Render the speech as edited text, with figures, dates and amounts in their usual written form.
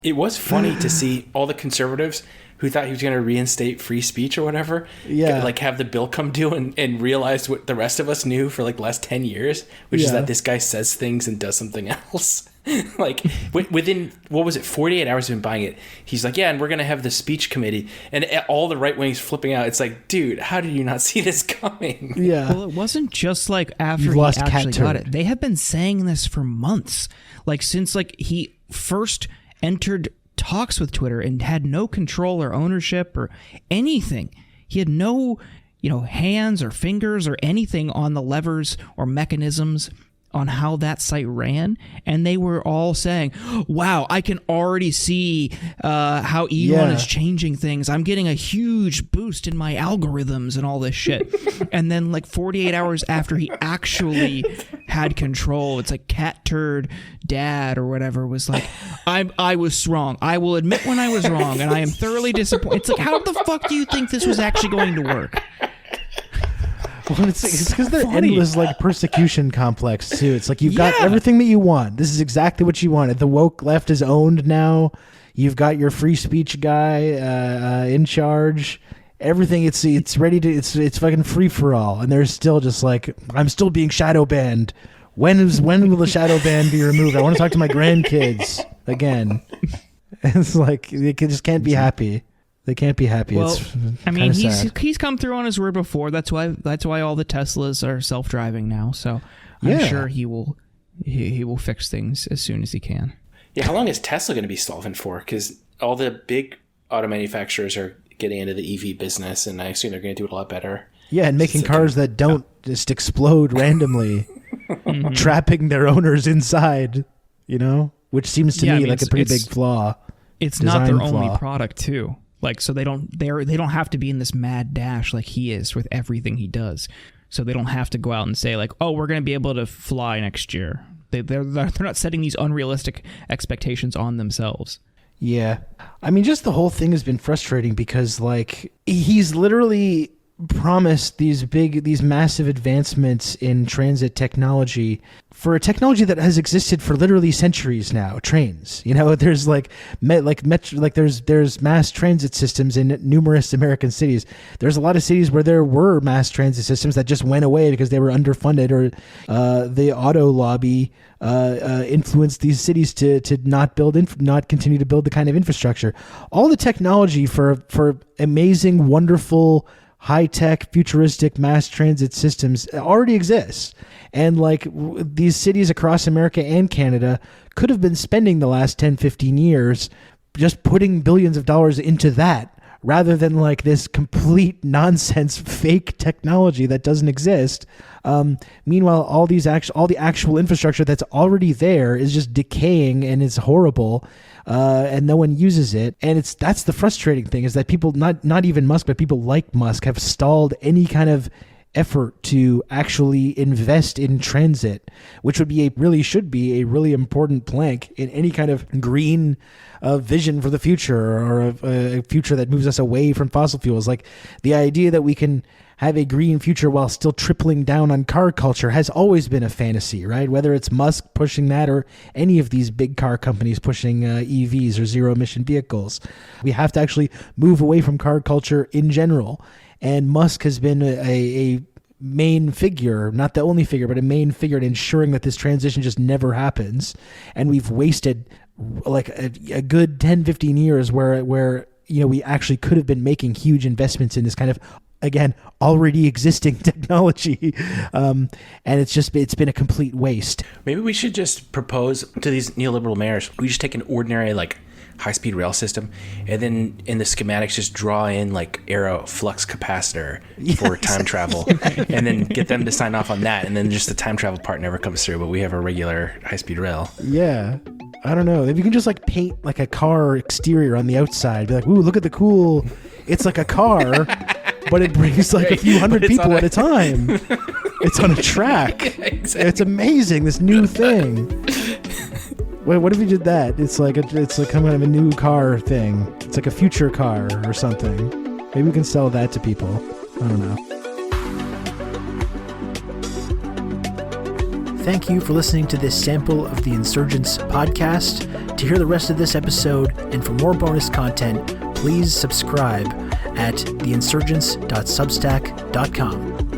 It was funny to see all the conservatives who thought he was going to reinstate free speech or whatever, like have the bill come due and realize what the rest of us knew for like the last 10 years, which is that this guy says things and does something else. Like within, what was it, 48 hours of him buying it, he's like, yeah, and we're going to have the speech committee, and all the right wings flipping out. It's like, dude, how did you not see this coming? Yeah. Well, it wasn't just like after he actually got it. They have been saying this for months, like since like he first entered talks with Twitter and had no control or ownership or anything. He had no, hands or fingers or anything on the levers or mechanisms on how that site ran, and they were all saying, wow, I can already see how Elon is changing things. I'm getting a huge boost in my algorithms and all this shit. And then like 48 hours after he actually had control, it's like Cat Turd Dad or whatever was like, I was wrong. I will admit when I was wrong, and I am thoroughly disappointed. It's like, how the fuck do you think this was actually going to work? Well, it's because they're endless like persecution complex too. It's like you've got everything that you want. This is exactly what you wanted. The woke left is owned now. You've got your free speech guy in charge. Everything it's ready to it's fucking free for all. And they're still just like, I'm still being shadow banned. When will the shadow ban be removed? I want to talk to my grandkids again. It's like they just can't be happy. They can't be happy. Well, it's he's come through on his word before. That's why all the Teslas are self-driving now. So I'm sure he will fix things as soon as he can. Yeah, how long is Tesla going to be solvent for? Because all the big auto manufacturers are getting into the EV business, and I assume they're going to do it a lot better. Yeah, and making cars that don't just explode randomly, trapping their owners inside. Which seems to me like a pretty big flaw. It's not their only product too. Like, so they don't have to be in this mad dash like he is with everything he does. So they don't have to go out and say like, oh, we're going to be able to fly next year. They're not setting these unrealistic expectations on themselves. Yeah. I mean, just the whole thing has been frustrating because like he's literally promised these massive advancements in transit technology for a technology that has existed for literally centuries now. Trains, there's there's mass transit systems in numerous American cities. There's a lot of cities where there were mass transit systems that just went away because they were underfunded, or the auto lobby influenced these cities to not continue to build the kind of infrastructure. All the technology for amazing, wonderful, high-tech, futuristic mass transit systems already exists. And like these cities across America and Canada could have been spending the last 10, 15 years just putting billions of dollars into that, rather than like this complete nonsense fake technology that doesn't exist. Meanwhile, all the actual infrastructure that's already there is just decaying and it's horrible. And no one uses it. And that's the frustrating thing, is that people, not even Musk, but people like Musk, have stalled any kind of effort to actually invest in transit, which should be a really important plank in any kind of green vision for the future, or a future that moves us away from fossil fuels. Like the idea that we can have a green future while still tripling down on car culture has always been a fantasy, right? Whether it's Musk pushing that or any of these big car companies pushing EVs or zero emission vehicles. We have to actually move away from car culture in general. And Musk has been a main figure, not the only figure, but a main figure in ensuring that this transition just never happens. And we've wasted like a good 10, 15 years where we actually could have been making huge investments in this kind of, again, already existing technology. And it's been a complete waste. Maybe we should just propose to these neoliberal mayors, we just take an ordinary like high-speed rail system, and then in the schematics just draw in like arrow flux capacitor for time travel, and then get them to sign off on that, and then just the time travel part never comes through, but we have a regular high-speed rail. Yeah. I don't know. If you can just like paint like a car exterior on the outside, be like, ooh, look at the cool, it's like a car, but it brings like a few hundred people at a time. It's on a track. Yeah, exactly. It's amazing, this new thing. Wait, what if we did that? It's like kind of a new car thing. It's like a future car or something. Maybe we can sell that to people. I don't know. Thank you for listening to this sample of the Insurgents podcast. To hear the rest of this episode and for more bonus content, please subscribe at theinsurgents.substack.com.